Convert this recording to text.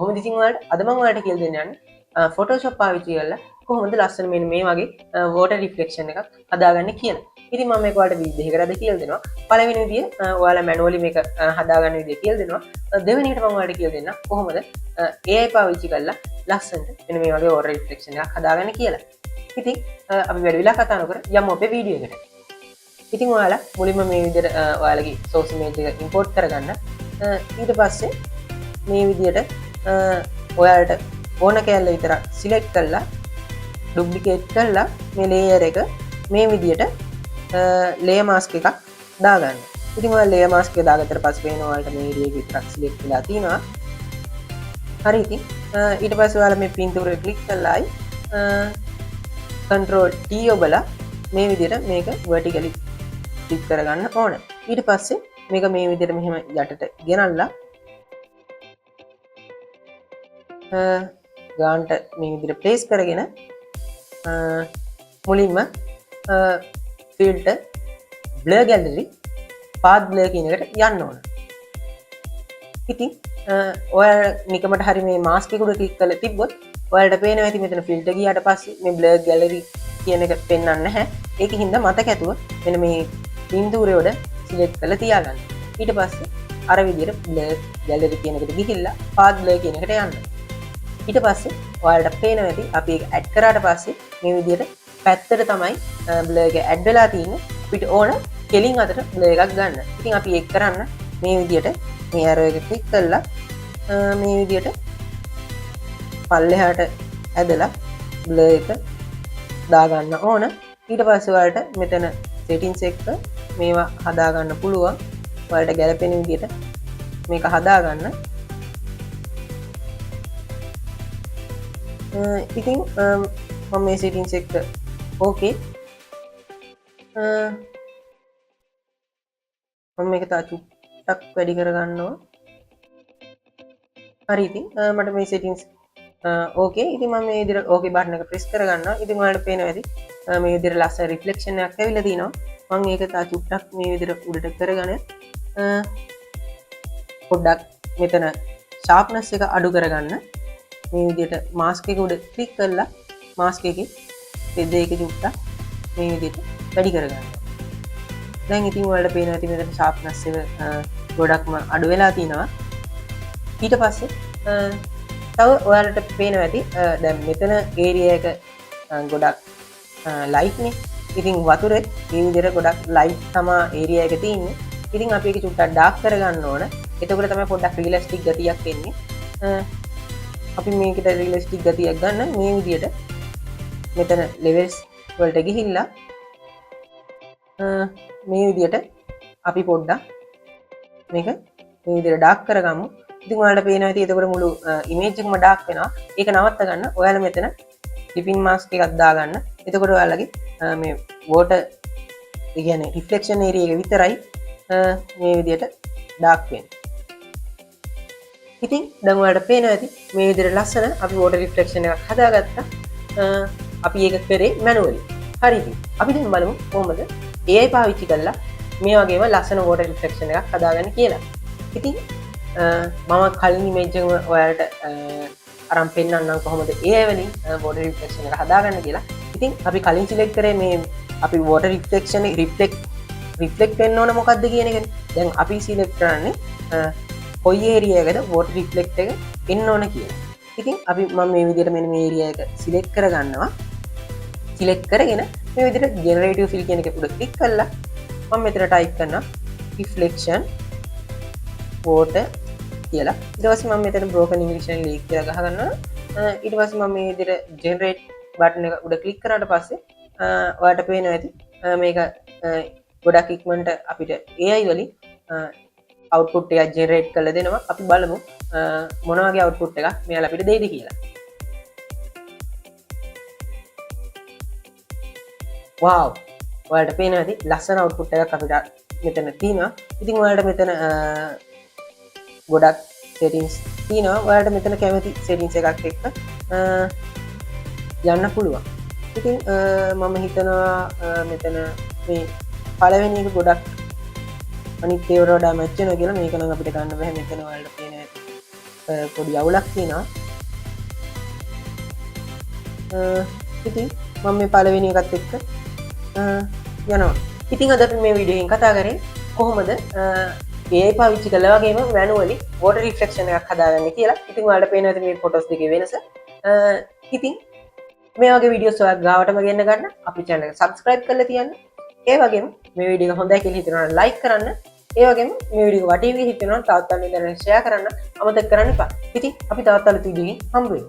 කොහොමද ඉතින් ඔයාලට අද මම ඔයාලට කියලා දෙන්න යන්නේ Photoshop පාවිච්චි කරලා කොහොමද ලස්සන මෙන්න මේ වගේ water reflection එකක් හදාගන්නේ කියලා. ඉතින් මම මේක ඔයාලට විදිහකට කියලා දෙනවා. පළවෙනි විදිය ඔයාලා manually මේක හදාගන්න විදිය කියලා දෙනවා. දෙවෙනි එකට මම ඔයාලට කියලා දෙන්නම් කොහොමද AI පාවිච්චි කරලා ලස්සනට මෙන්න මේ වගේ water reflection එකක් හදාගන්න කියලා. ඉතින් අපි වැඩි වෙලා කතා නොකර යමු අපේ වීඩියෝ එකට. ඉතින් ඔයාලා මුලින්ම මේ විදිහට ඔයාලගේ source image එක import කරගන්න. ඊට පස්සේ මේ විදිහට ඔයාලට ඕන කැලල විතර select කරලා duplicate කරලා මේ layer එක මේ විදිහට layer mask එකක් දාගන්න. ඉතින් ඔයාලා layer mask එක දාගත්තට පස්සේ වෙන ඔයාලට මේ area එක විතරක් select වෙලා තියෙනවා. හරි ඉතින් ඊට පස්සේ ඔයාලා මේ පින්තූරේ click කරලායි control T ඔබලා මේ විදිහට මේක vertically click කරගන්න ඕන. ඊට පස්සේ මේක මේ විදිහට මෙහෙම යටට ගෙනල්ලා ගානට මේ විදිහට place කරගෙන මුලින්ම filter blur gallery path blur කියන එකට යන්න ඕන. ඉතින් ඔයාලා නිකමට හරි මේ mask එක උඩ click කරලා තිබ්බොත් ඔයාලට පේනවා ඇති මෙතන filter ගියාට පස්සේ මේ blur gallery කියන එක පෙන්වන්නේ නැහැ. ඒකින් හින්දා මතක ඇතුව මෙන්න මේ පින්තූරේ උඩ select කරලා තියාගන්න. ඊට පස්සේ අර විදිහට blur gallery කියන එකට ගිහිල්ලා path blur කියන එකට යන්න. ඊට පස්සේ ඔයාලට පේනවා ඇති අපි ඒක add කරාට පස්සේ මේ විදිහට පැත්තට තමයි blur එක add වෙලා තියෙන්නේ. අපිට ඕන කෙලින් අතට blur එකක් ගන්න. ඉතින් අපි ඒක කරන්න මේ විදිහට මේ arrow එක click කරලා මේ විදිහට පල්ලෙහාට ඇදලා blur එක දාගන්න ඕන. ඊට පස්සේ ඔයාලට මෙතන settings එක මේවා හදාගන්න පුළුවන්. ඔයාලට ගැලපෙන විදිහට මේක හදාගන්න. ඉතින් මම මේ settings එක ඕකේ. මම මේක තා චුට්ටක් වැඩි කරගන්නවා. හරි ඉතින් මට මේ settings ඕකේ. ඉතින් මම මේ විදිහට ඕකේ බටන් එක press කරගන්නවා. ඉතින් ඔයාලට පේනවා ඇති මේ විදිහට ලස්සන reflection එකක් ඇවිල්ලා තිනවා. මම ඒක තා චුට්ටක් මේ විදිහට උඩට කරගෙන පොඩ්ඩක් මෙතන sharpness එක අඩු කරගන්න. මේ විදිහට mask එක උඩ click කරලා mask එකේ දෙද එක චුට්ටක් මේ විදිහට වැඩි කරගන්න. දැන් ඉතින් ඔයාලට පේනවා ඇති මෙතන sharpness එක ගොඩක්ම අඩු වෙලා තිනවා. ඊට පස්සේ තව ඔයාලට පේනවා ඇති දැන් මෙතන area එක ගොඩක් light නේ. ඉතින් වතුරේ මේ විදිහට ගොඩක් light තමයි area එක තියෙන්නේ. ඉතින් අපි ඒක චුට්ටක් dark කරගන්න ඕන. එතකොට තමයි පොඩ්ඩක් realistic ගතියක් එන්නේ. අපි මේකට realistic ගතියක් ගන්න මේ විදිහට මෙතන levels වලට ගිහිල්ලා මේ විදිහට අපි පොඩ්ඩක් මේක මේ විදිහට dark කරගමු. ඉතින් ඔයාලට පේනවා ඇති එතකොට මුළු image එකම dark වෙනවා. ඒක නවත්ත ගන්න ඔයාලා මෙතන clipping mask එකක් දාගන්න. එතකොට ඔයාලගේ මේ water ඒ කියන්නේ reflection area එක විතරයි මේ විදිහට dark වෙන්නේ. ඉතින් දැන් ඔයාලට පේනවා ඇති මේ විදිහට ලස්සන අපි water reflection එකක් හදාගත්තා. අපි ඒක කරේ manually. හරි ඉතින් අපි දැන් බලමු කොහොමද AI පාවිච්චි කරලා මේ වගේම ලස්සන water reflection එකක් හදාගන්න කියලා. ඉතින් මම කලින් image එක ඔයාලට අරන් පෙන්නන්නම් කොහොමද AI වලින් water reflection එක හදාගන්න කියලා. ඉතින් අපි කලින් select කරේ මේ අපි water reflection එක reflect වෙන්න ඕන මොකද්ද කියන එකනේ. දැන් අපි select කරන්නේ කොයි area එකද water reflect එක එන්න ඕන කියලා. ඉතින් අපි මම මේ විදිහට මෙන්න මේ area එක select කරගන්නවා. select කරගෙන මේ විදිහට generative fill කියන එක උඩ click කරලා මම මෙතන type කරනවා reflection water කියලා. ඊට පස්සේ මම මෙතන broken english and leak කියලා ගහගන්නවා. ඊට පස්සේ මම මේ විදිහට generate button එක උඩ click කරාට පස්සේ ඔයාලට පේනවා ඇති මේක ගොඩක් ඉක්මනට අපිට AI වලින් output එක generate කරලා දෙනවා. අපි බලමු මොන වගේ output එකක් මෙයාලා අපිට දෙයිද කියලා. wow ඔයාලට පේනවා ඇති ලස්සන output එකක් අපිට මෙතන තියෙනවා. ඉතින් ඔයාලට මෙතන ගොඩක් settings තියෙනවා. ඔයාලට මෙතන කැමති settings එකක් එක්ක යන්න පුළුවන්. ඉතින් මම හිතනවා මෙතන මේ පළවෙනි එක ගොඩක් අනිත් ඒවාට වඩා මැච් වෙනවා කියලා. මේක නම් අපිට ගන්න බෑ. මෙතන ඔයාලට පේන පොඩි අවුලක් තියෙනවා. ඉතින් මම මේ පළවෙනි එකත් එක්ක යනවා. ඉතින් අද අපි මේ වීඩියෝ එකෙන් කතා කරේ කොහොමද AI පාවිච්චි කළා වගේම මැනුවලි වෝටර් රිෆ්ලෙක්ෂන් එකක් හදාගන්නේ කියලා. ඉතින් ඔයාලට පේනවා ඇති මේ ෆොටෝස් දෙකේ වෙනස. ඉතින් මේ වගේ වීඩියෝස් ඔයාලා ගාවටම ගෙන්න ගන්න අපේ channel එක subscribe කරලා තියන්න. ඒ වගේම මේ වීඩියෝ එක හොඳයි කියලා හිතනවා නම් like කරන්න. ඒ වගේම මේ වීඩියෝ එක වටේ හිතනවා නම් තවත් අන්න share කරන්න අමතක කරන්න එපා. ඉතින් අපි තවත් අලුත් වීඩියෝ එකකින් හම්බ වෙමු.